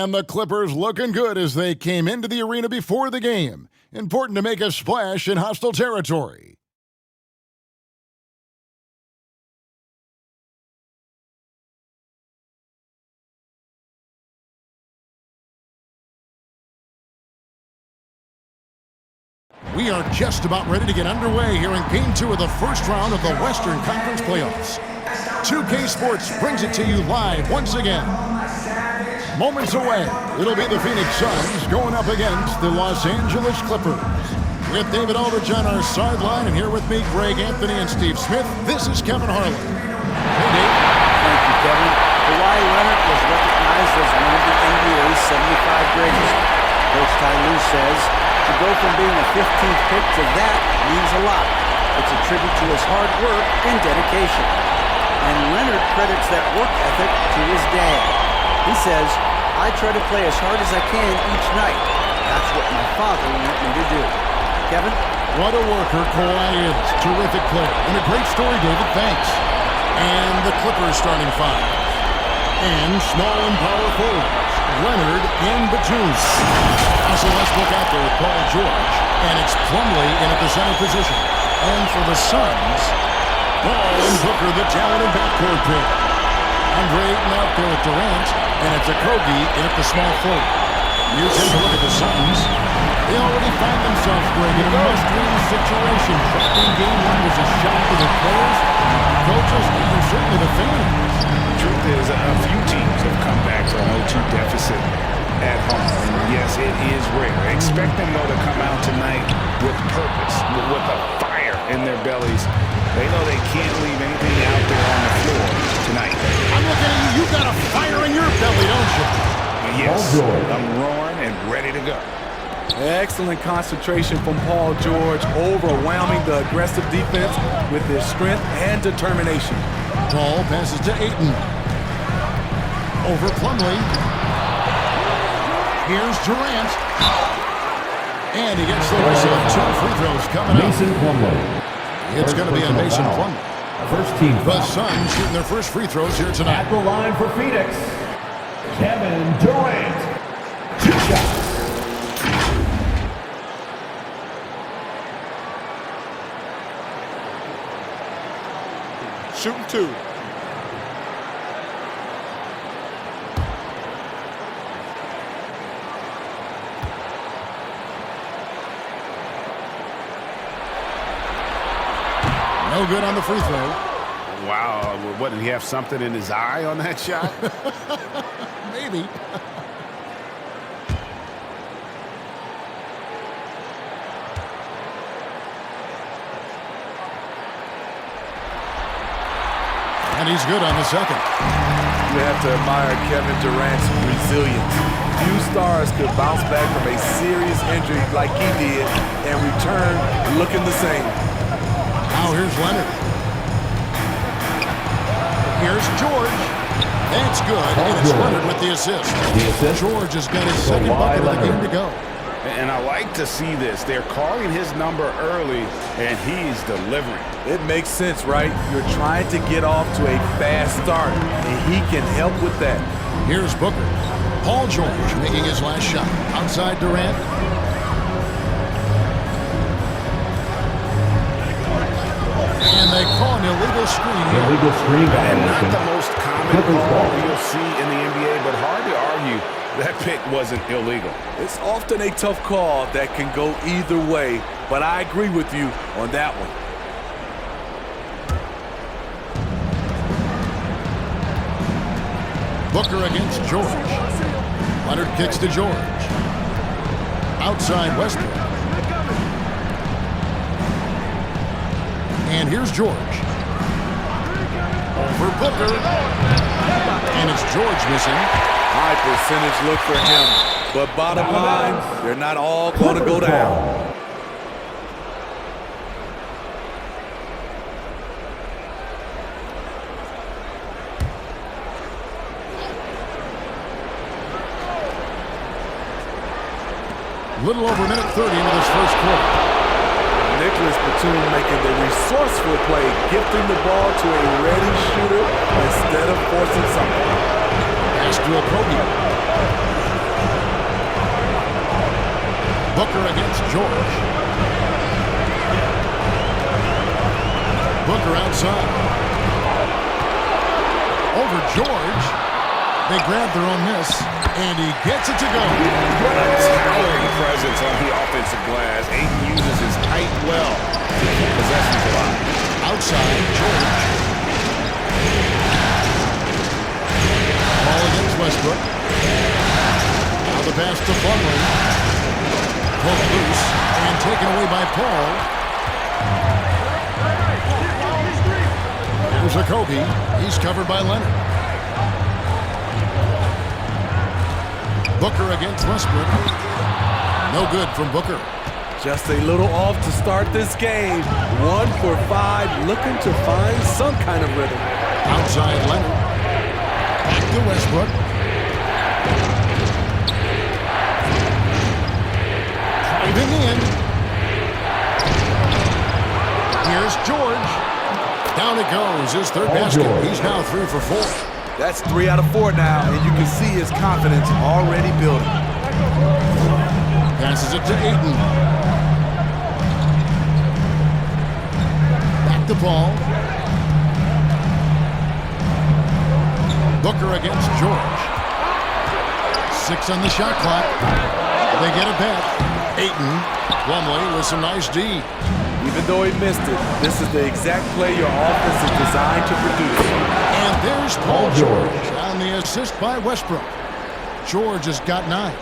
And the Clippers looking good as they came into the arena before the game. Important to make a splash in hostile territory. We are just about ready to get underway here in Game 2 of the first round of the Western Conference Playoffs. 2K Sports brings it to you live once again. Moments away, it'll be the Phoenix Suns going up against the Los Angeles Clippers. With David Aldridge on our sideline, and here with me, Greg Anthony and Steve Smith, this is Kevin Harlan. Hey, Dave. Thank you, Kevin. Kawhi Leonard was recognized as one of the NBA's 75 greatest. Coach Ty Lue says to go from being a 15th pick to that means a lot. It's a tribute to his hard work and dedication. And Leonard credits that work ethic to his dad. He says, I try to play as hard as I can each night. That's what my father wanted me to do. Kevin? What a worker Kawhi is. Terrific player. And a great story, David. Thanks. And the Clippers starting five. And small and power forwards, Leonard and Batum. Also, let's look out there with Paul George. And it's Plumlee in at the center position. And for the Suns, Paul and Booker, the talented backcourt pair. Andre Ayton out there with Durant, and it's Okogie in at the small forward. You take a look at the Suns. They already find themselves, Greg, in a must-win situation. Dropping game one was a shock to the players, coaches, and certainly the fans. The truth is, a few teams have come back from an 0-2 deficit at home. And yes, it is rare. Expect them, though, to come out tonight with purpose, with a fire in their bellies. They know they can't leave anything out there on the floor tonight. I'm looking at you. You got a fire in your belly, don't you? Yes, I'm roaring and ready to go. Excellent concentration from Paul George, overwhelming the aggressive defense with his strength and determination. Paul passes to Ayton. Over Plumlee. Here's Durant. And he gets the whistle. 2 free throws coming up. Mason Plumlee. It's going to be a Mason Plumlee. First team The foul. Suns shooting their first free throws here tonight. At the line for Phoenix, Kevin Durant. 2 shots. Shooting 2. No good on the free throw. Wow, what, did he have something in his eye on that shot? Maybe. And he's good on the second. You have to admire Kevin Durant's resilience. Few stars could bounce back from a serious injury like he did and return looking the same. Now here's Leonard. Here's George. That's good. And it's Leonard with the assist. George has got his second bucket of the game to go. And I like to see this. They're calling his number early, and he's delivering. It makes sense, right? You're trying to get off to a fast start, and he can help with that. Here's Booker. Paul George making his last shot. Outside Durant. And they call an illegal screen here. Illegal screen And not violation. the most common call you'll see in the NBA, but hard to argue that pick wasn't illegal. It's often a tough call that can go either way, but I agree with you on that one. Booker against George. Leonard kicks to George. Outside Westbrook. And here's George. Over Booker. And it's George missing. High percentage look for him, but bottom line, they're not all going to go down. Little over a minute 30 into this first quarter. Nicholas Batum making the resourceful play, gifting the ball to a ready shooter instead of forcing something. Pass to Okogie. Booker against George. Booker outside. Over George. They grab their own miss, and he gets it to go. A towering presence on the offensive glass. Ayton uses his height well to keep possessions alive. Outside, George. Ball against Westbrook. Now the pass to Plumlee. Pulled loose and taken away by Paul. Here's Jacoby. He's covered by Leonard. Booker against Westbrook. No good from Booker. Just a little off to start this game. 1 for 5, looking to find some kind of rhythm. Outside Leonard. Back to Westbrook. Driving in. Here's George. Down it goes. His third basket. He's now 3 for 4. That's 3 out of 4 now, and you can see his confidence already building. Passes it to Ayton. Back to Paul. Booker against George. 6 on the shot clock. They get it back. Ayton. Plumlee with some nice D. Even though he missed it, this is the exact play your offense is designed to produce. And there's Paul George on the assist by Westbrook. George has got 9.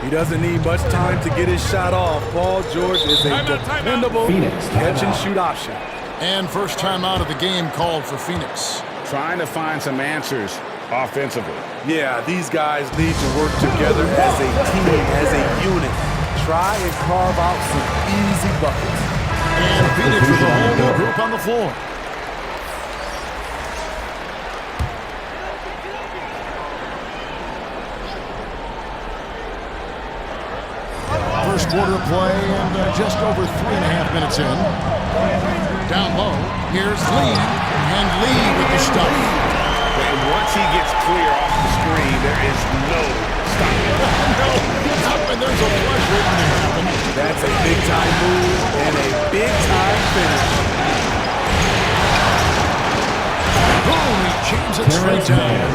He doesn't need much time to get his shot off. Paul George is a dependable catch-and-shoot option. And first time out of the game called for Phoenix. Trying to find some answers offensively. Yeah, these guys need to work together as a team, as a unit. Try and carve out some easy buckets. And Phoenix with a whole new group on the floor. First quarter play and just over 3.5 minutes in. Down low, here's Lee, and Lee with the stuff. And once he gets clear off the screen, there is no stopping. No, not when there's a flush waiting to happen. That's a big-time move and a big-time finish. Boom, he jams it straight down.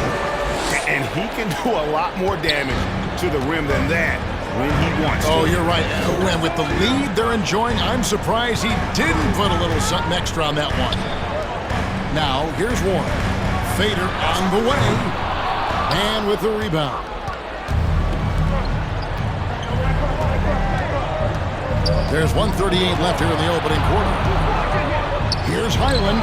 And he can do a lot more damage to the rim than that when he wants to. Oh, you're right. And with the lead they're enjoying, I'm surprised he didn't put a little something extra on that one. Now, here's Warren. Fader on the way. And with the rebound. There's 1:38 left here in the opening quarter. Here's Highland.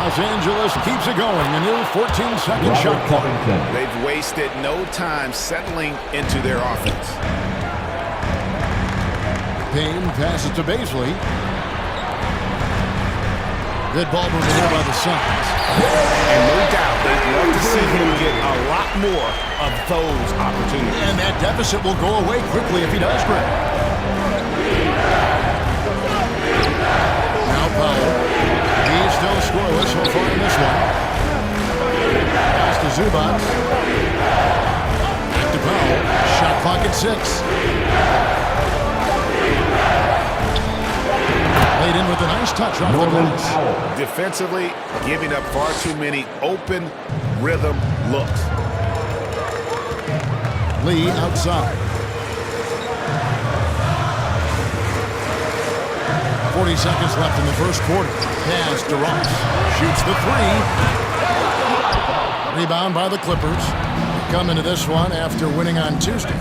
Los Angeles keeps it going. A new 14-second shot clock. They've wasted no time settling into their offense. Payne passes to Baisley. Good ball movement here by the Suns. And no doubt they'd love to see him get a lot more of those opportunities. And that deficit will go away quickly if he does, Greg. Now Powell. He's still scoreless so far in this one. Pass to Zubac. Back to Powell. Shot clock at 6. Laid in with a nice touch off the glass. Defensively, giving up far too many open rhythm looks. Lee outside. 40 seconds left in the first quarter. Pass to Ross. Shoots the 3. Rebound by the Clippers. Come into this one after winning on Tuesday.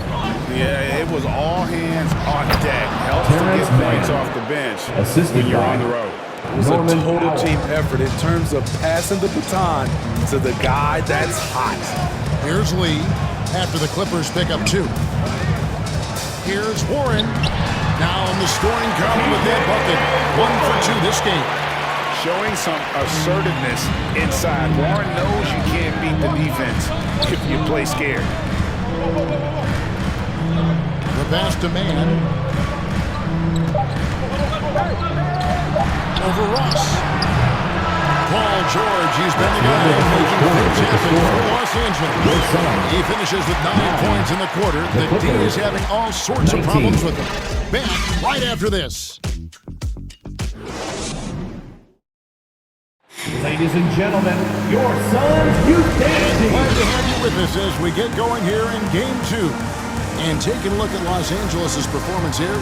Yeah, it was all hands on deck. Helps to get points off the bench when you're on the road. It was a total team effort in terms of passing the baton to the guy that's hot. Here's Lee after the Clippers pick up 2. Here's Warren. Now in the scoring column with that bucket. 1 for 2 this game. Showing some assertiveness inside. Warren knows you can't beat the defense if you play scared. The pass to Man. Over Ross. Paul George, he's been the guy making things happen for Los Angeles. He finishes with 9 points in the quarter. The D is having all sorts of problems with him. Back right after this. Ladies and gentlemen, your Suns youth dance team. Glad to have you with us as we get going here in Game 2. And taking a look at Los Angeles' performance here,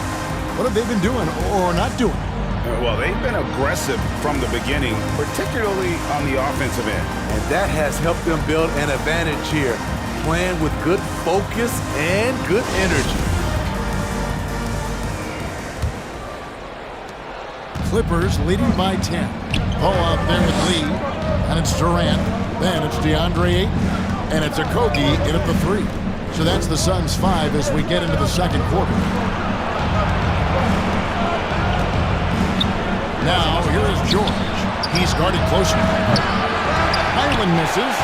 what have they been doing or not doing? Well, they've been aggressive from the beginning, particularly on the offensive end. And that has helped them build an advantage here, playing with good focus and good energy. Clippers leading by 10. Paul out there with Lee, and it's Durant. Then it's DeAndre Ayton, and it's Okogie in at the 3. So that's the Suns' 5 as we get into the second quarter. Now, here is George. He's guarded closer. Highland misses.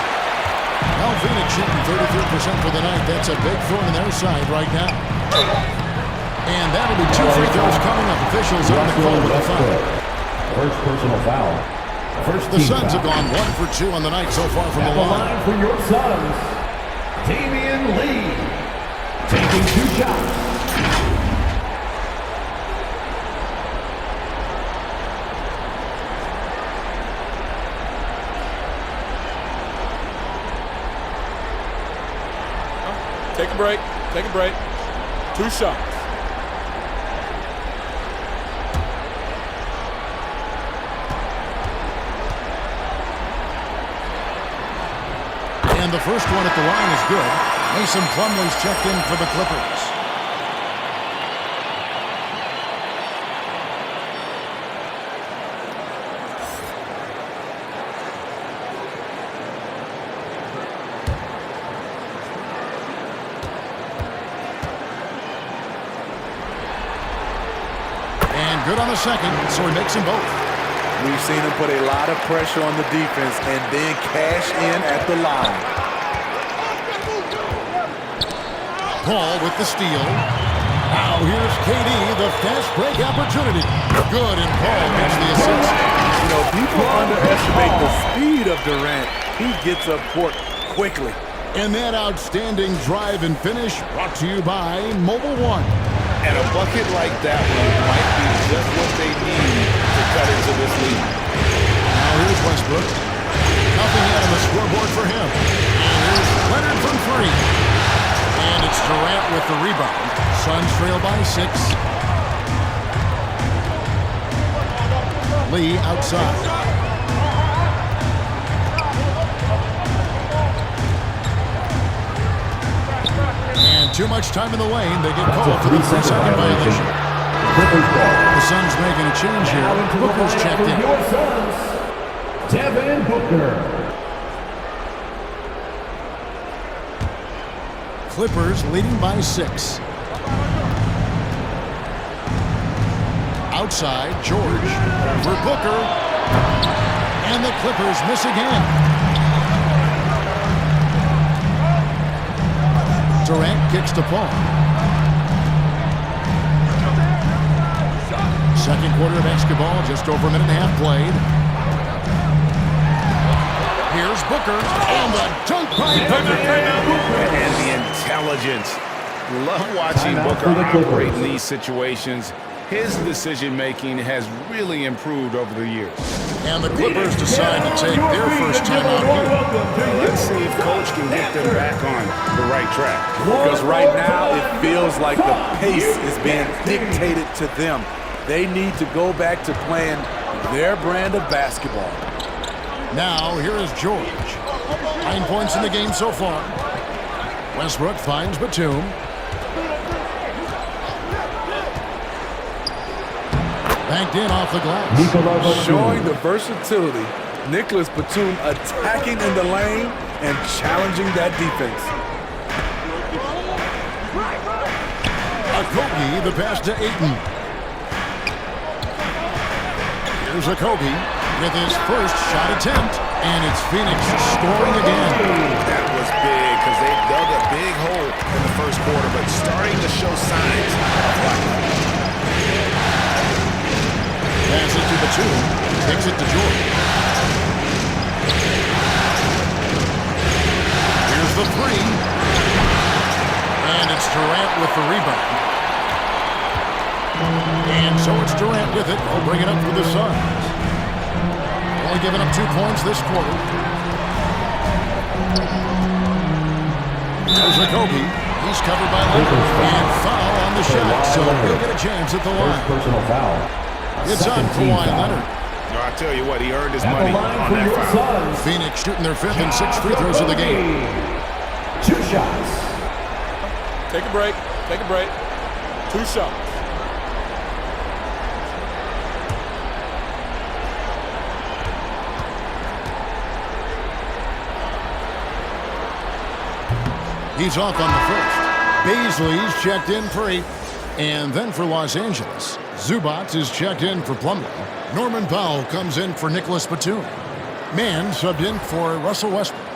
Well, Phoenix shooting 33% for the night. That's a big thorn in their side right now. And that'll be 2 free throws coming up. Officials on the call with the foul. First personal foul. The Suns have gone 1 for 2 on the night so far from the line. For your Suns, Damian Lee taking 2 shots. Take a break. Take a break. 2 shots. And the first one at the line is good. Mason Plumlee's checked in for the Clippers. And good on the second, so he makes them both. We've seen him put a lot of pressure on the defense and then cash in at the line. Paul with the steal. Now here's KD, the fast break opportunity. Good, and Paul gets the assist. You know, people underestimate the speed of Durant. He gets up court quickly. And that outstanding drive and finish brought to you by Mobile One. And a bucket like that one might be just what they need to cut into this lead. Now here's Westbrook. Nothing yet on the scoreboard for him. And here's Leonard from 3. And it's Durant with the rebound. Suns trail by 6. Lee outside. And too much time in the lane. They get called for the 3-second violation. The Suns making a change here. Booker's checked in. Your Suns, Devin Booker. Clippers leading by 6. Outside, George for Booker. And the Clippers miss again. Durant kicks to Paul. Second quarter of basketball, just over a minute and a half played. Here's Booker, and the dunk by Booker. And the intelligence. Love watching Booker operate in these situations. His decision-making has really improved over the years. And the Clippers decide to take their first time out here. Let's see if Coach can get them back on the right track. Because right now it feels like the pace is being dictated to them. They need to go back to playing their brand of basketball. Now, here is George. 9 points in the game so far. Westbrook finds Batum. Banked in off the glass. Showing the versatility. Nicholas Batum attacking in the lane and challenging that defense. Okogie, the pass to Ayton. Here's Okogie with his first shot attempt, and it's Phoenix scoring again. That was big because they dug a big hole in the first quarter, but starting to show signs of life. Pass it to Batum, takes it to George. the three. And it's Durant with the rebound. And so it's Durant with it. He'll bring it up for the Suns. Only giving up 2 points this quarter. There's Okogie. He's covered by Leonard. And foul on the shot, so he'll get a chance at the line. Personal foul. It's on Kawhi Leonard. No, I tell you what, he earned his money on that foul. Phoenix shooting their 5th and 6th free throws of the game. 2 shots. Take a break. Take a break. 2 shots. He's off on the first. Baisley's checked in for 8. And then for Los Angeles, Zubac is checked in for Plumlee. Norman Powell comes in for Nicholas Batum. Mann subbed in for Russell Westbrook.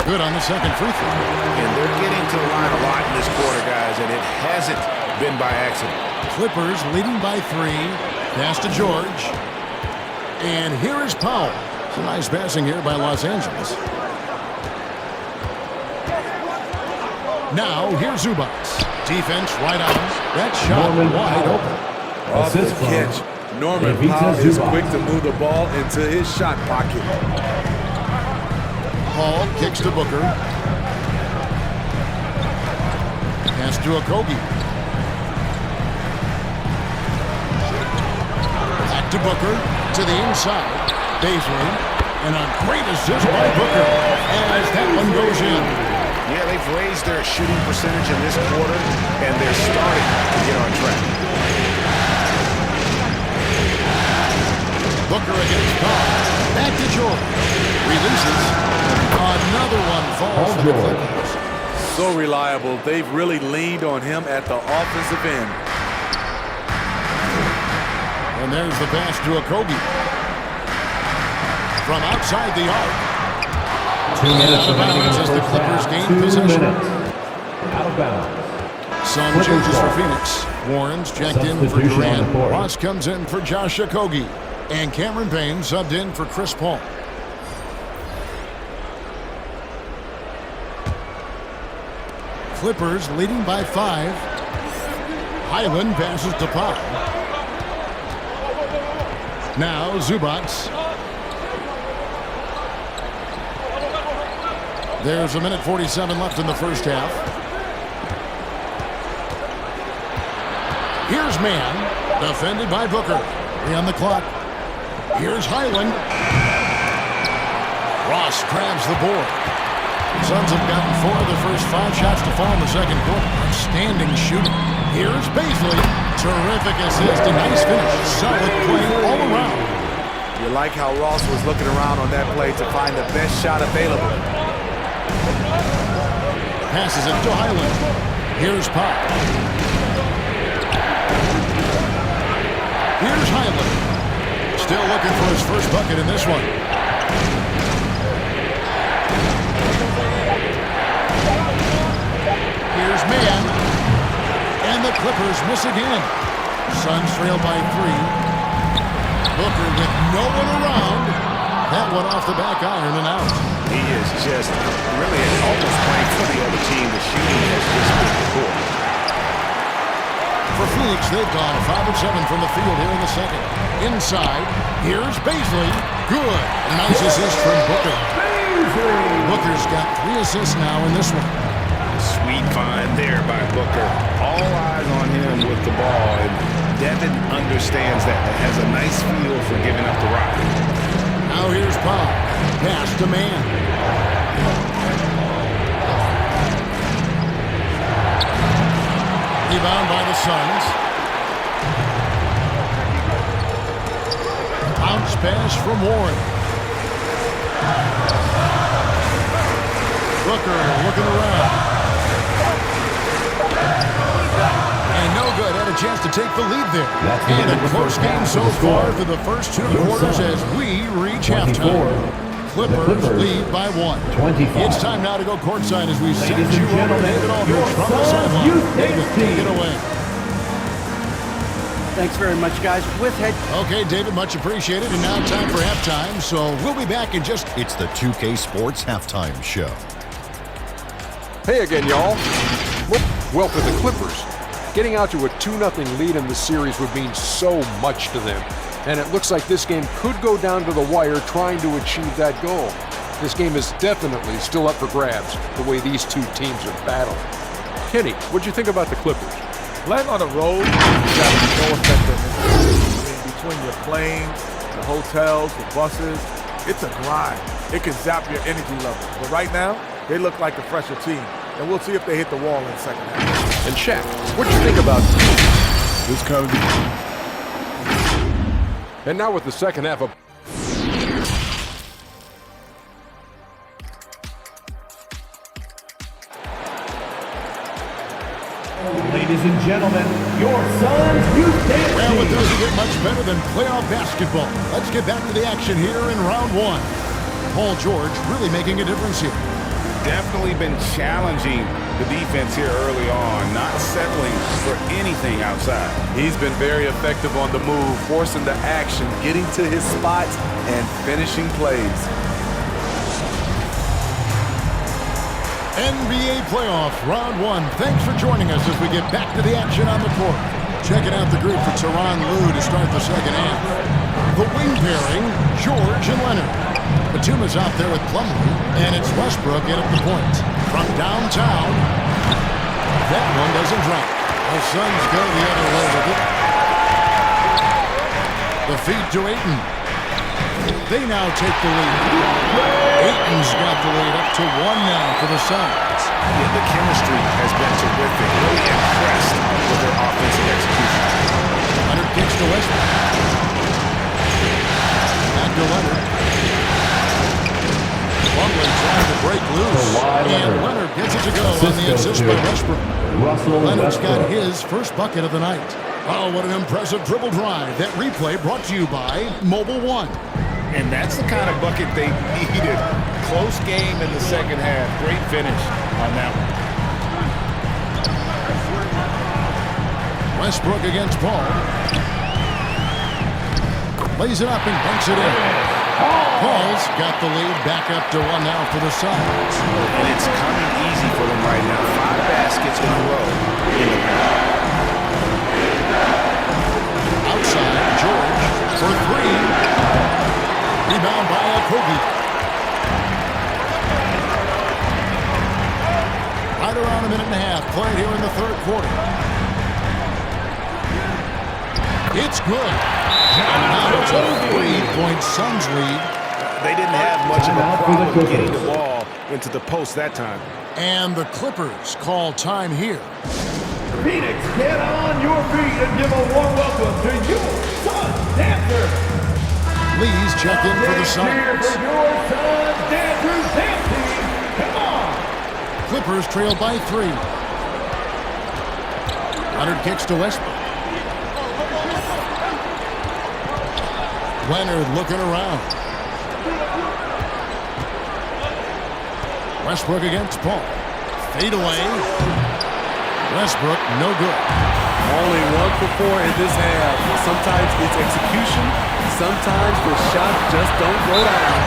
Good on the second free throw. And they're getting to the line a lot in this quarter, guys, and it hasn't been by accident. Clippers leading by 3. Pass to George. And here is Powell. Some nice passing here by Los Angeles. Now, here's Zubac. Defense right on. That shot wide open. Off the catch. Norman Powell is quick to move the ball into his shot pocket. Paul kicks to Booker. Pass to Okogie. Back to Booker. To the inside. Baisley. And a great assist by Booker as that one goes in. Yeah, they've raised their shooting percentage in this quarter, and they're starting to get on track. Booker against Powell. Back to George. Releases. Another one falls for the Clippers. So reliable. They've really leaned on him at the offensive end. And there's the pass to Okogie. From outside the arc. 2 minutes remaining in the as the first Clippers half. gain 2 possession. minutes. Out of bounds. Some changes for Phoenix. Warren's checked in for Durant. Ross comes in for Josh Okogie. And Cameron Payne subbed in for Chris Paul. Clippers leading by 5. Highland passes to Powell. Now Zubac. There's 1:47 left in the first half. Here's Mann, defended by Booker. 3 on the clock. Here's Highland. Ross grabs the board. The Suns have gotten 4 of the first 5 shots to fall in the second quarter. Outstanding shooting. Here's Baisley. Terrific assist and nice finish. Solid play all around. You like how Ross was looking around on that play to find the best shot available. Passes it to Highland. Here's Pop. Here's Highland. Still looking for his first bucket in this one. Here's Mann. And the Clippers miss again. Suns trail by 3. Booker with no one around. That one off the back iron and out. He is just really almost playing for the other team. The shooting has just been poor. For Phoenix, they've gone 5 of 7 from the field here in the second. Inside, here's Baisley. Good. A nice assist from Booker. Booker's got 3 assists now in this one. Sweet find there by Booker. All eyes on him with the ball, and Devin understands that. Has a nice feel for giving up the rock. Now here's Powell. Pass to Mann. Rebound by the Suns. Bounce pass from Warren. Booker looking around. And no good. Had a chance to take the lead there. And a close game so far for the first 2 quarters as we reach halftime. Clippers lead by 1. It's time now to go courtside as we send you over to David Aldridge from the sideline. David, take it away. Thanks very much, guys. With head... Okay, David, much appreciated. And now time for halftime, so we'll be back in just... It's the 2K Sports Halftime Show. Hey again, y'all. Well, for the Clippers, getting out to a 2-0 lead in the series would mean so much to them. And it looks like this game could go down to the wire trying to achieve that goal. This game is definitely still up for grabs, the way these two teams are battling. Kenny, what'd you think about the Clippers? Playing on the road, you got no effectiveness. I mean, between your planes, the hotels, the buses, it's a grind. It can zap your energy level. But right now, they look like a fresher team. And we'll see if they hit the wall in the second half. And Shaq, what'd you think about This comes. And now with the second half of... Ladies and gentlemen, your son's youth dance Well, it team. doesn't get much better than playoff basketball. Let's get back to the action here in round one. Paul George really making a difference here. Definitely been challenging the defense here early on, not settling for anything outside. He's been very effective on the move, forcing the action, getting to his spots, and finishing plays. NBA playoff round one. Thanks for joining us as we get back to the action on the court. Checking out the group for Tyronn Lue to start the second half. The wing pairing, George and Leonard. Batuma's out there with Plumlee, and it's Westbrook in at the point. From downtown, that one doesn't drop. The Suns go the other way with it. The feed to Ayton. They now take the lead. Ayton's got the lead up to 1 now for the Suns. Yeah, the chemistry has been terrific. Really impressed with their offensive execution. Leonard kicks to Westbrook. Back to Leonard. Plumlee trying to break loose. And Leonard gets it to go on the assist by Westbrook. Leonard's got his first bucket of the night. Oh, what an impressive dribble drive. That replay brought to you by Mobile One. And that's the kind of bucket they needed. Close game in the second half. Great finish on that one. Westbrook against Paul. Lays it up and bunks it in. Paul's got the lead back up to 1 now for the Suns. And it's coming easy for them right now. 5 baskets in a row. Outside, George for 3. Rebound by Kobe. Right around a minute and a half played here in the third quarter. It's good. Now it's a 3-point Suns lead. They didn't have much of a problem getting the ball into the post that time. And the Clippers call time here. Phoenix, get on your feet and give a warm welcome to your son, Dancer. Lee's checked in for the Here Suns. for your son, Dancer's dance team. Come on. Clippers trail by 3. Leonard kicks to Westbrook. Leonard looking around. Westbrook against Paul. Fade away. Westbrook, no good. Only 1 for 4 in this half. Sometimes it's execution. Sometimes the shots just don't go down.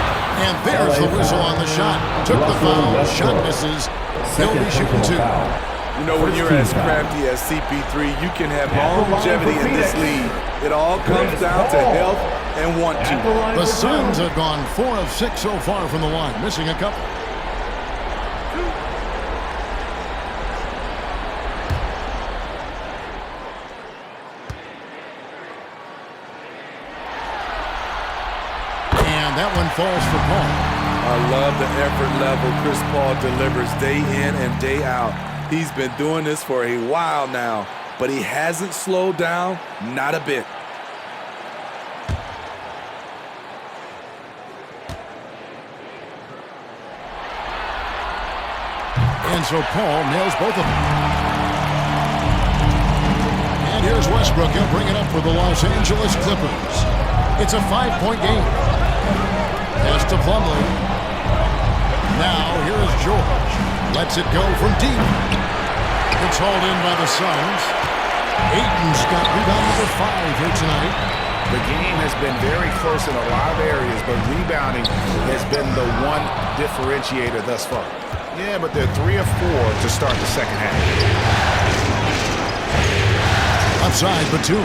And there's the whistle on the shot. Took the foul. Shot misses. He'll be shooting 2. You know, when you're as crafty as CP3, you can have longevity in this league. It all comes down to health and want to. The Suns have gone 4 of 6 so far from the line, missing a couple. And that one falls for Paul. I love the effort level Chris Paul delivers day in and day out. He's been doing this for a while now, but he hasn't slowed down, not a bit. And so Paul nails both of them. And here's Westbrook. He'll bring it up for the Los Angeles Clippers. It's a 5-point game. Pass to Plumlee. Now here is George. Lets it go from deep. It's hauled in by the Suns. Ayton's got rebound number 5 here tonight. The game has been very close in a lot of areas, but rebounding has been the one differentiator thus far. Yeah, but they're 3 of 4 to start the second half. Outside, Batum.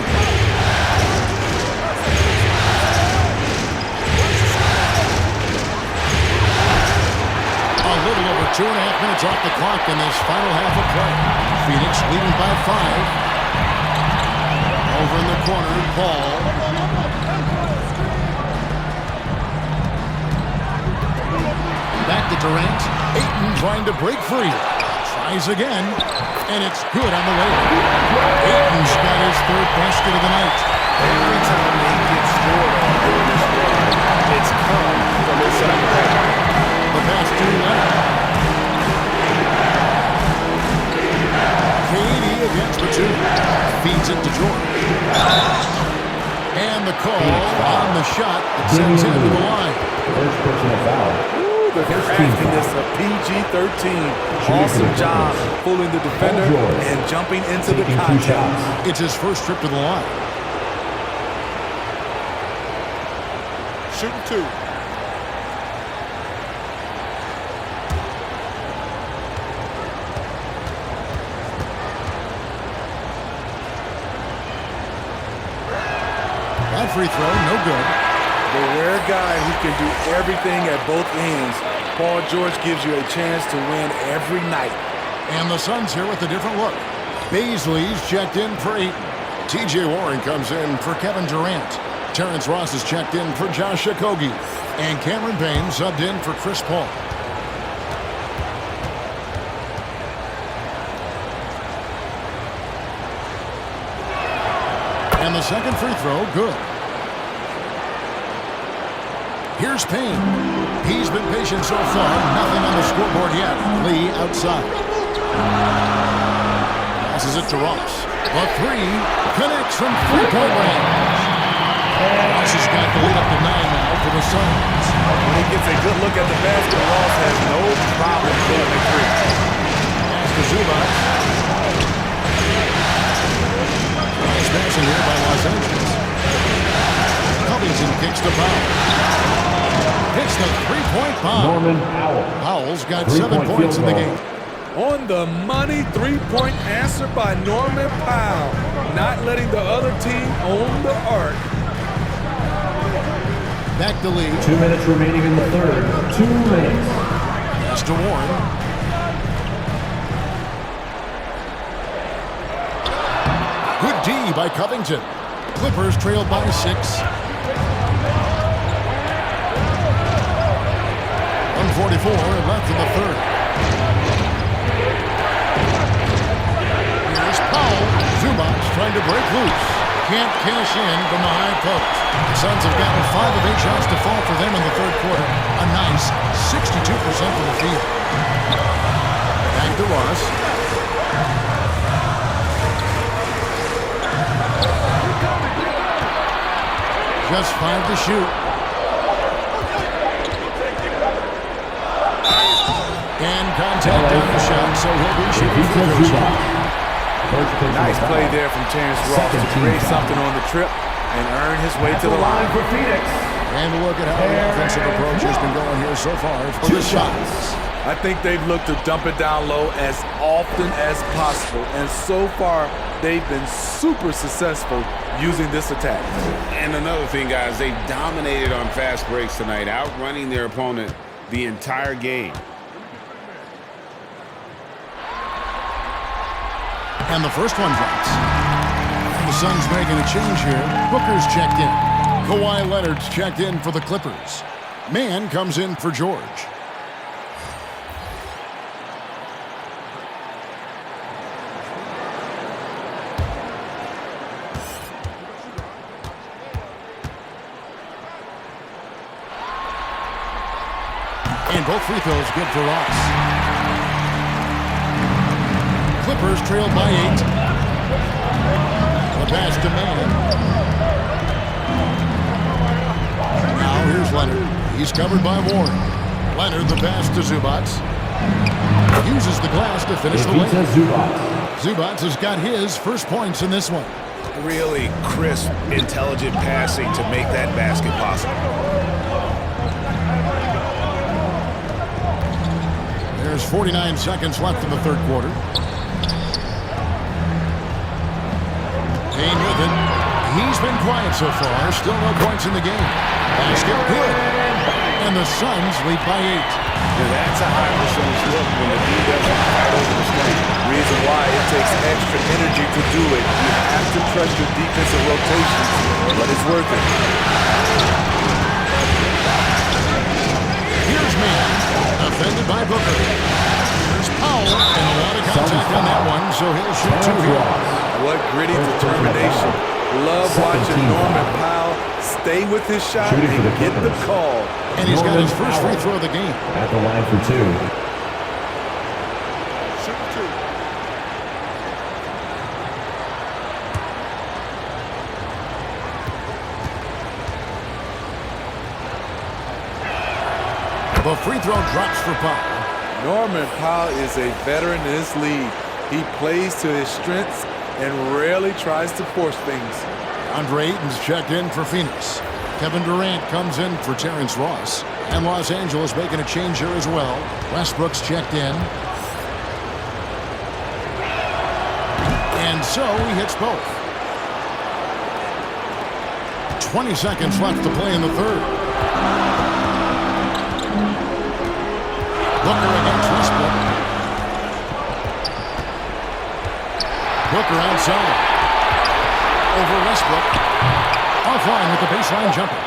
A little over 2.5 minutes off the clock in this final half of play. Phoenix leading by 5. Over in the corner, Paul. Back to Durant. Ayton trying to break free. Tries again, and it's good on the way. Ayton's got his 3rd basket of the night. Every time they get scored on during this run, it's come from inside the paint. The pass to Leonard. KD against Batum. Feeds it to George. And the call on the shot that sends him to the line. First personal foul. The craftiness of PG-13. Awesome job fooling the defender and jumping into the contact. It's his first trip to the line. Shooting 2. That free throw, no good. The rare guy who can do everything at both ends. Paul George gives you a chance to win every night. And the Suns here with a different look. Baisley's checked in for Ayton. T.J. Warren comes in for Kevin Durant. Terrence Ross is checked in for Josh Okogie. And Cameron Payne subbed in for Chris Paul. And the second free throw, good. Here's Payne. He's been patient so far. Nothing on the scoreboard yet. Lee outside. Passes it to Ross. A 3 connects from 3-point range. Ross has got the lead up to 9 now for the Suns. When he gets a good look at the basket, Ross has no problem pulling the 3. Pass to Zubac. Nice passing here by Los Angeles. Covington kicks the foul. Hits the 3-point bomb. Norman Powell. Powell's got 7 points in the game. On the money 3-point answer by Norman Powell. Not letting the other team own the arc. Back to Lee. 2 minutes remaining in the 3rd. 2 minutes. Pass to Warren. Good D by Covington. Clippers trailed by 6. 1:44 left in the 3rd. Here's Powell. Zubac trying to break loose. Can't cash in from the high post. The Suns have gotten 5 of 8 shots to fall for them in the 3rd quarter. A nice 62% from the field. Back to Ross. Just 5 to shoot. And contact on the shot, so he'll be shooting free throws. Nice play there from Terrence Ross to create something on the trip and earn his way to the line for Phoenix. And look at how the offensive approach has been going here so far for the shots. I think they've looked to dump it down low as often as possible, and so far they've been super successful using this attack. And another thing, guys, they dominated on fast breaks tonight, outrunning their opponent the entire game. And the first one drops. The Suns making a change here. Booker's checked in. Kawhi Leonard's checked in for the Clippers. Mann comes in for George. And both free throws good for Ross. Clippers trailed by 8. The pass to Mann. Now here's Leonard. He's covered by Warren. Leonard the pass to Zubac. Uses the glass to finish the Pizza layup. Zubac. Zubats has got his first points in this one. Really crisp, intelligent passing to make that basket possible. There's 49 seconds left in the third quarter. Payne with it. He's been quiet so far. Still no points in the game. Basket good. And the Suns lead by 8. Yeah, that's a high percentage look when the dude doesn't fight over the screen. Reason why it takes extra energy to do it. You have to trust your defensive rotations, but it's worth it. Here's Mann, offended by Booker. Here's Powell, and a lot of contact on that one, so he'll shoot 2 here. What gritty determination. Love watching Norman Powell stay with his shot and get the call. And he's got his first free throw of the game. At the line for 2. Shoot 2. The free throw drops for Powell. Norman Powell is a veteran in this league. He plays to his strengths and rarely tries to force things. Deandre Ayton's checked in for Phoenix. Kevin Durant comes in for Terrence Ross. And Los Angeles making a change here as well. Westbrook's checked in. And so he hits both. 20 seconds left to play in the third. Booker against Westbrook. Booker outside. Over Westbrook. Offline with the baseline jumper.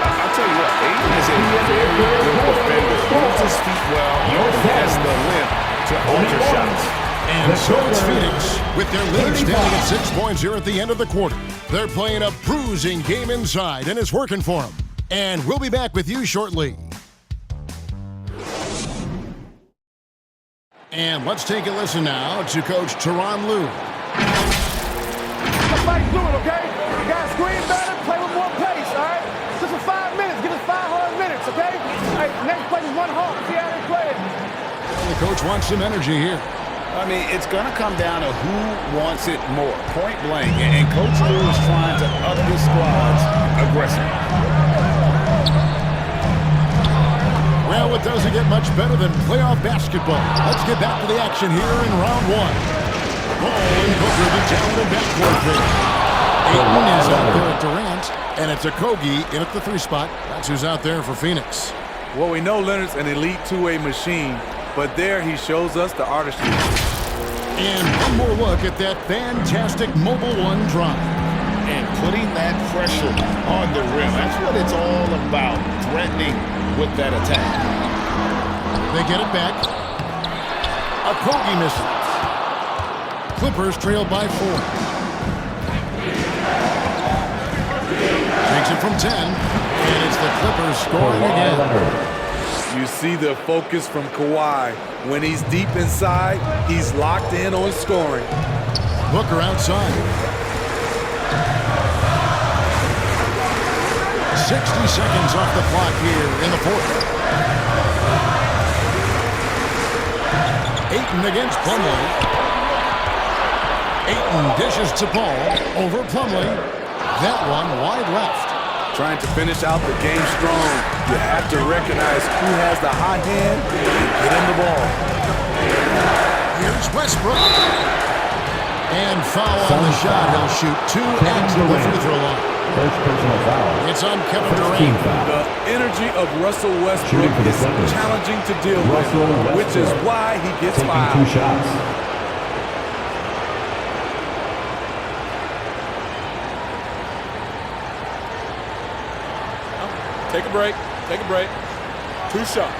I'll tell you what, Ayton is a very good defender. Moves his feet well. He has the length to alter shots. And so it's Phoenix with their lead standing at 6 points here at the end of the quarter. They're playing a bruising game inside, and it's working for them. And we'll be back with you shortly. And let's take a listen now to Coach Tyronn Lue. Let's fight through it, okay? You guys screen better, play with more pace, all right? Just for 5 minutes. Give us 5 hard minutes, okay? All right, next play is 1 hard. See how they play it. And the coach wants some energy here. I mean, it's going to come down to who wants it more, point blank. And Coach Lue is trying to up his squad's aggression. Well, it doesn't get much better than playoff basketball. Let's get back to the action here in round 1. Ball and Booker, the talented backcourt there. Ayton is out there at Durant, and it's Okogie in at the 3 spot. That's who's out there for Phoenix. Well, we know Leonard's an elite two-way machine, but there he shows us the artistry. And one more look at that fantastic Mobile One drive. And putting that pressure on the rim. That's what it's all about, threatening with that attack. They get it back. Okogie misses. Clippers trail by 4. Takes it from 10, and it's the Clippers scoring again. You see the focus from Kawhi. When he's deep inside, he's locked in on scoring. Booker outside. 60 seconds off the clock here in the fourth. Ayton against Plumlee. Ayton dishes to Paul over Plumlee. That one wide left. Trying to finish out the game strong. You have to recognize who has the hot hand and get him the ball. Here's Westbrook. And foul on the shot. He'll shoot 2 at the free throw line. First personal foul. It's on Kevin Durant. The energy of Russell Westbrook is challenging to deal with, which is why he gets fouled. 2 shots. Take a break. Take a break. 2 shots.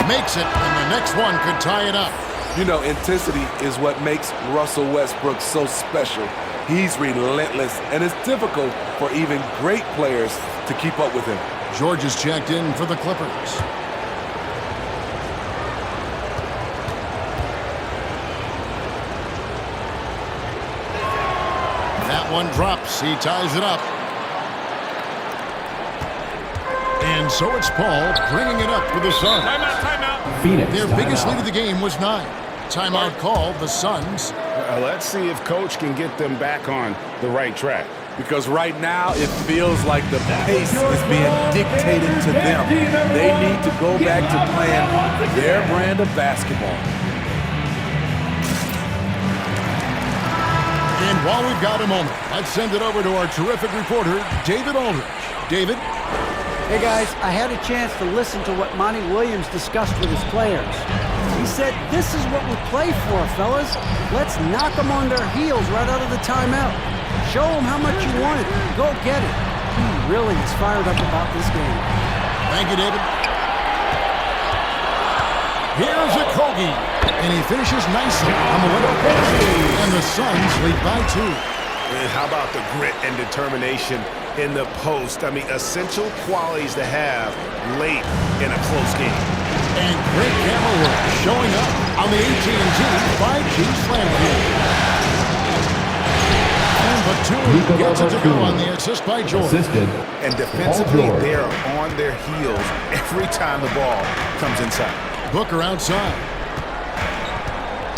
Makes it, and the next one could tie it up. You know, intensity is what makes Russell Westbrook so special. He's relentless, and it's difficult for even great players to keep up with him. George is checked in for the Clippers. one drops. He ties it up. And so it's Paul bringing it up for the Suns. Phoenix. Their biggest lead of the game was 9. Timeout called, the Suns. Let's see if Coach can get them back on the right track. Because right now it feels like the pace is being dictated to them. They need to go back to playing their brand of basketball. And while we've got a moment, let's send it over to our terrific reporter, David Aldridge. David? Hey guys, I had a chance to listen to what Monty Williams discussed with his players. He said, this is what we play for, fellas. Let's knock them on their heels right out of the timeout. Show them how much you want it. Go get it. He really is fired up about this game. Thank you, David. Here's a Kogi, and he finishes nicely on the window. And the Suns lead by 2. And how about the grit and determination in the post? I mean, essential qualities to have late in a close game. And great camera work showing up on the AT&T 5G slant view. And Batum gets it to go on the assist by Jordan. And defensively, they're on their heels every time the ball comes inside. Booker outside.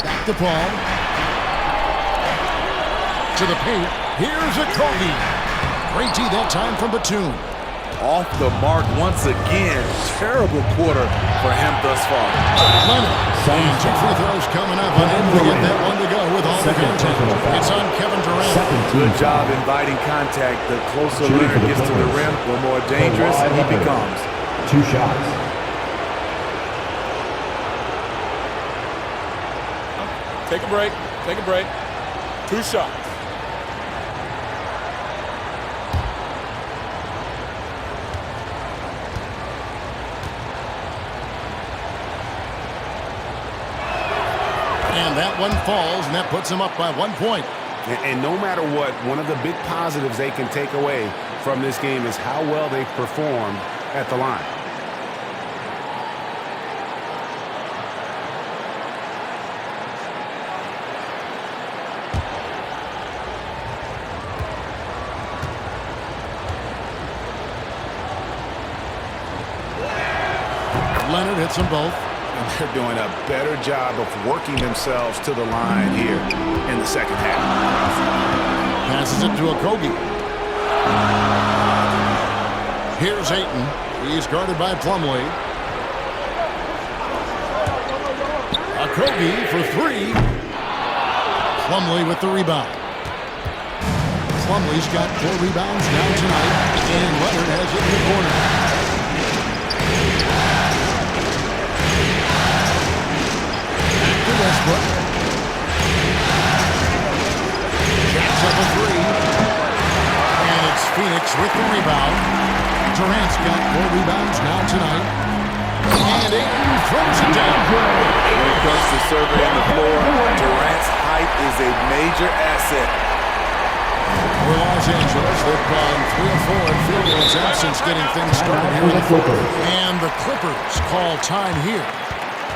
Back to Paul. To the paint. Here's a Kogi. Great D that time from Batum. Off the mark once again. Terrible quarter for him thus far. Leonard. And 2 free throws coming up. Unable to get that one to go with all the contact. It's on Kevin Durant. Good job inviting contact. The closer Leonard gets to the rim, the more dangerous he becomes. 2 shots. Take a break. Take a break. 2 shots. And that one falls, and that puts them up by 1 point. And no matter what, one of the big positives they can take away from this game is how well they performed at the line. Leonard hits them both. And they're doing a better job of working themselves to the line here in the second half. Passes it to a Kogi. Here's Ayton. He's guarded by Plumlee. A Kogi for 3. Plumlee with the rebound. Plumlee's got 4 rebounds now tonight, and Leonard has it in the corner. Westbrook. Jacks up a 3. And it's Phoenix with the rebound. Durant's got 4 rebounds now tonight. And Ayton throws it down. When it comes to surveying the floor, Durant's height is a major asset. For Los Angeles, they've gone 3 of 4 in field goal attempts since getting things started here in the Clippers. And the Clippers call time here.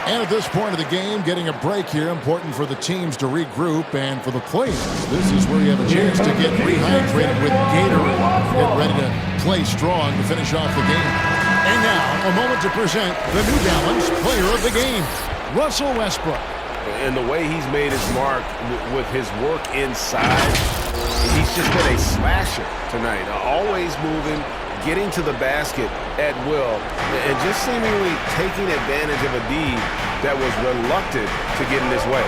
And at this point of the game, getting a break here, important for the teams to regroup, and for the players, this is where you have a chance to get rehydrated with Gatorade. Get ready to play strong to finish off the game. And now, a moment to present the New Balance Player of the Game, Russell Westbrook. And the way he's made his mark with his work inside, he's just been a slasher tonight. Always moving, getting to the basket at will, and just seemingly taking advantage of a D that was reluctant to get in his way.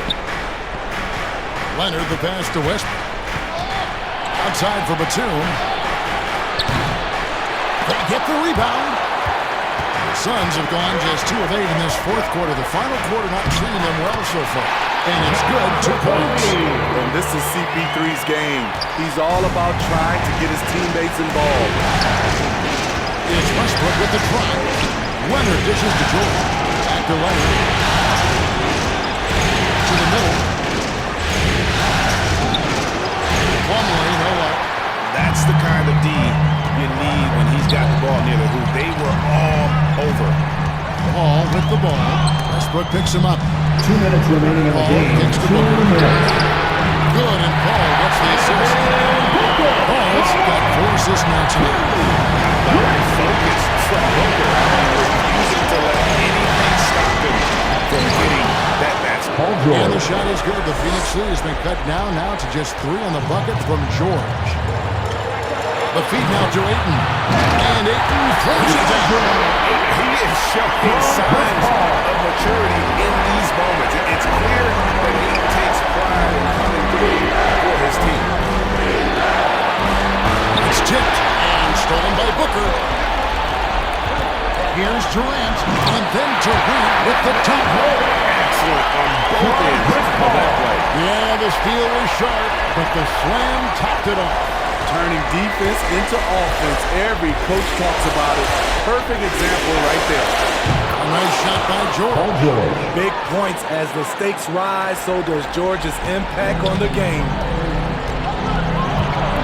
Leonard, the pass to Westbrook. Outside for Batum. They get the rebound. The Suns have gone just 2 of 8 in this 4th quarter. The final quarter not treating them well so far. And it's good, 2 points. And this is CP3's game. He's all about trying to get his teammates involved. It's Westbrook with the drive. Leonard dishes to Jordan. Back to Leonard. To the middle. Plumlee, no up. That's the kind of D you need when he's got the ball near the hoop. They were all over. Paul with the ball. Westbrook picks him up. 2 minutes remaining in the game. Kicks the ball. Good, and Paul gets the assist. has got 4 assists now tonight. How about the focus from Booker, refusing to let anything stop him from getting that basket. And the shot is good. The Phoenix lead has been cut down now to just 3 on the bucket from George. The feed now to Ayton. And Ayton throws it down. He is showing signs of maturity in these moments. It's clear that he takes pride in coming through for his team. It's tipped and stolen by Booker. Here's Durant, and then Durant with the top hole. Excellent on both ends of that play. Yeah, the steal was sharp, but the slam topped it off. Turning defense into offense. Every coach talks about it. Perfect example right there. A nice shot by George. Big points as the stakes rise, so does George's impact on the game.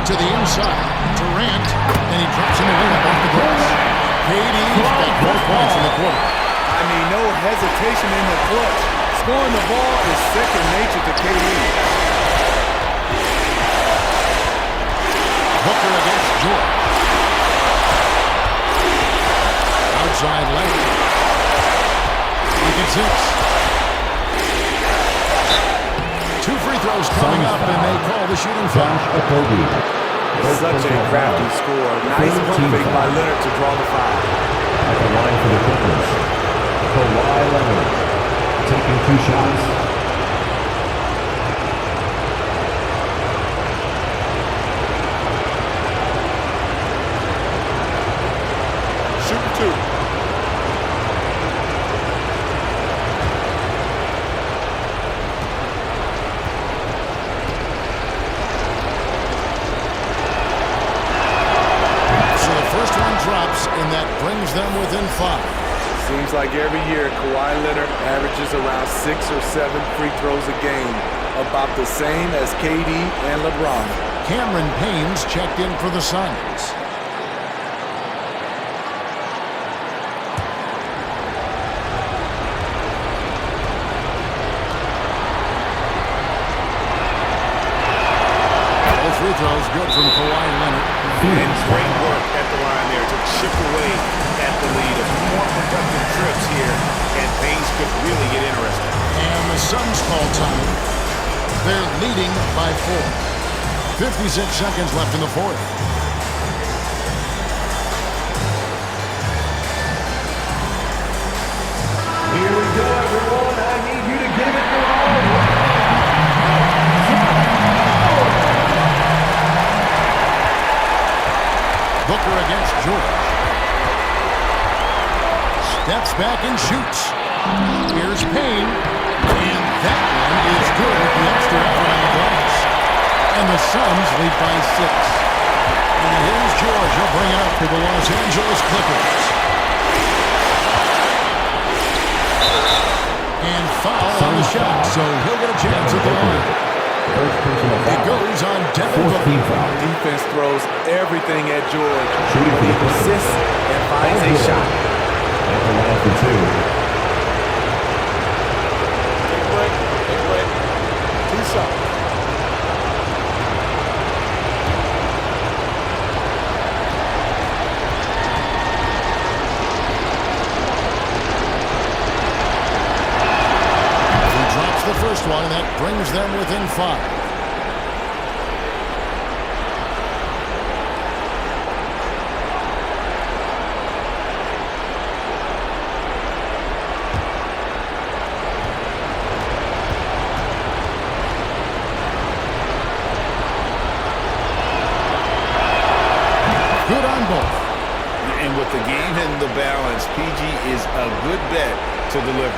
To the inside, Durant, and he drops in the layup off the glass. KD's got 4 points in the quarter. I mean, no hesitation in the clutch. Scoring the ball is second nature to KD. Booker against George. Outside left. Like it's 6. 2 free throws coming up, and they call the shooting foul. Such a crafty score. Nice pump fake by Leonard to draw the foul. At the line for the Clippers, Kawhi Leonard taking 2 shots. Shooting 2. Drops, and that brings them within 5. Seems like every year Kawhi Leonard averages around 6 or 7 free throws a game, about the same as KD and LeBron. Cameron Payne's checked in for the Suns. All free throws good from Kawhi Leonard. And great work at the line there to chip away at the lead. A few more productive trips here, and things could really get interesting. And the Suns call time. They're leading by 4. 56 seconds left in the 4th. Here we go, everyone. I need you to give it your all. Booker against George. Steps back and shoots. Here's Payne. And that one is good with the extra effort on the glass. And the Suns lead by 6. And here's George. He'll bring it up for the Los Angeles Clippers. And foul on the shot, so he'll get a chance at the line. It goes on Devin Booker. Defense throws everything at George. He persists and finds a shot. At the line for 2. Big break. 2 shots. He drops the first one, and that brings them within 5. Good on both. And with the game in the balance, PG is a good bet to deliver.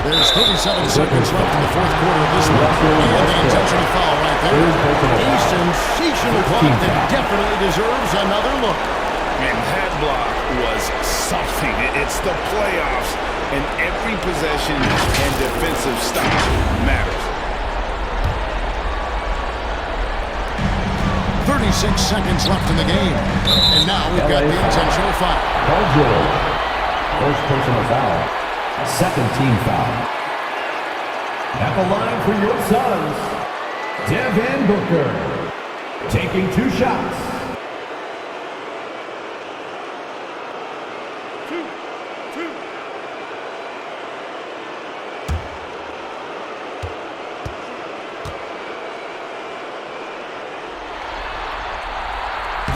There's 37 seconds left in the 4th quarter of this one. And the intentional foul right there. A sensational block that definitely deserves another look. And that block was something. It's the playoffs, and every possession and defensive stop matters. 36 seconds left in the game. And now we've got the intentional foul. Paul George. First personal foul. Second team foul. At the line for your Suns, Devin Booker. taking 2 shots.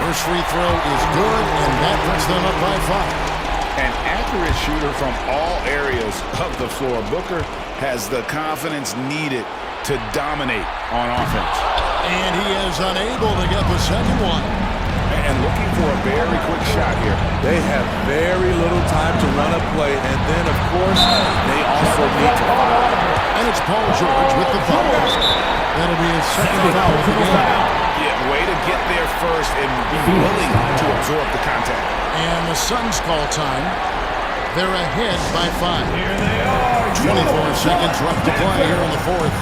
First free throw is good, and that puts them up by 5. An accurate shooter from all areas of the floor. Booker has the confidence needed to dominate on offense. And he is unable to get the second one. And looking for a very quick shot here. They have very little time to run a play, and then, of course, they also need to foul. And it's Paul George with the foul. That'll be his second foul of the game. Yeah, way to get there first and be willing to absorb the contact. And the Suns call time. They're ahead by 5. Here they are. 24 seconds left to play here in the fourth.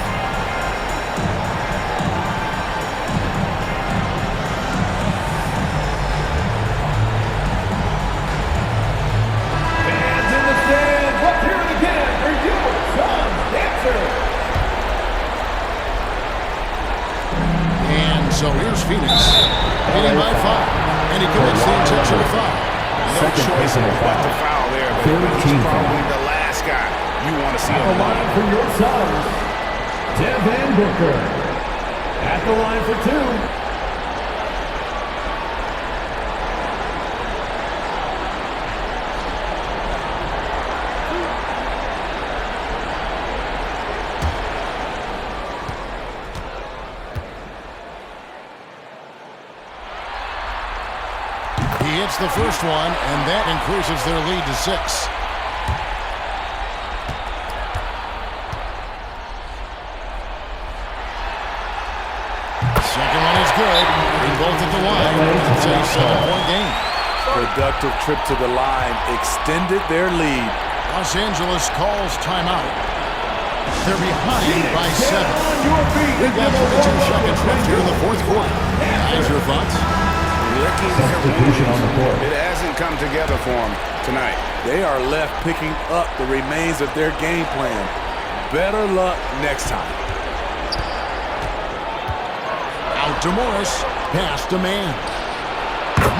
Fans in the stands, let's hear it again for your Suns dancer. And so here's Phoenix, leading by 5. And he commits the intentional foul. No choice but to foul there, but he's probably the last guy you want to see At the on the line line. for your Suns, Devin Booker. At the line for 2. He hits the first one, and that increases their lead to 6. Second one is good. They're both at the line. It's a 7-point game. Productive trip to the line extended their lead. Los Angeles calls timeout. They're behind by 7. They've got 22 seconds left here in the fourth quarter. Guys, your thoughts? Substitution on the court. It hasn't come together for them tonight. They are left picking up the remains of their game plan. Better luck next time. Out to Morris. Pass to man.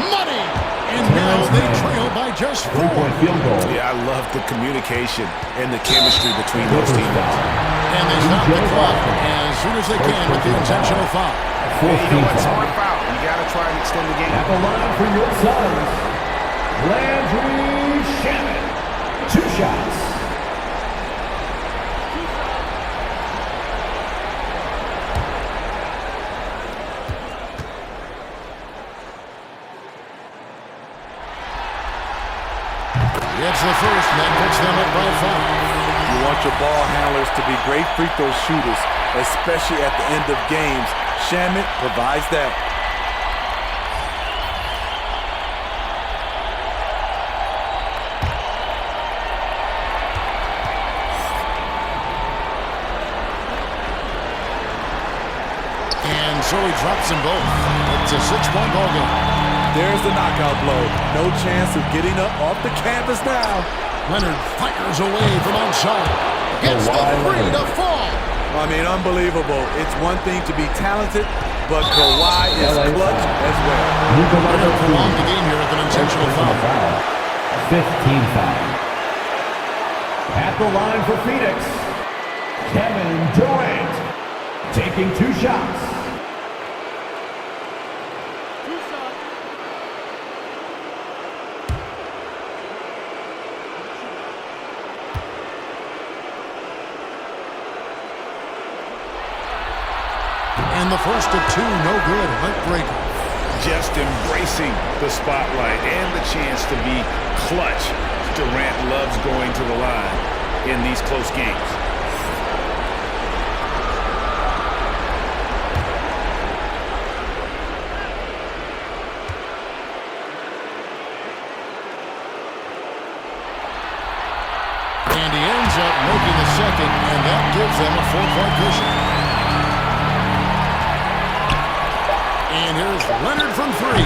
Money! And now they trail by just 4. 3-point field goal. Yeah, I love the communication and the chemistry between those teammates. And they stop the clock as soon as they can with the intentional foul. You know what? Smart foul. You got to try and extend the game. At the line for your Suns, Landry Shannon. 2 shots. It's the first, and that puts them up by 5. You want your ball handlers to be great free throw shooters, especially at the end of games. Shannon provides that. And so he drops them both. It's a 6-point ball game. There's the knockout blow. No chance of getting up off the canvas now. Leonard fires away from outside. Gets the 3 to fall. I mean, unbelievable. It's one thing to be talented, but Kawhi is clutch as well. They're going to prolong the game here with an intentional foul. 15 foul. At the line for Phoenix, Kevin Durant. Taking 2 shots. And the first of 2, no good. Heartbreaker. Just embracing the spotlight and the chance to be clutch. Durant loves going to the line in these close games. And he ends up making the second, and that gives them a 4-point cushion. And here's Leonard from 3.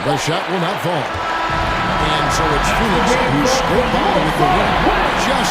The shot will not fall. And so it's Phoenix who scraped by with the win. Just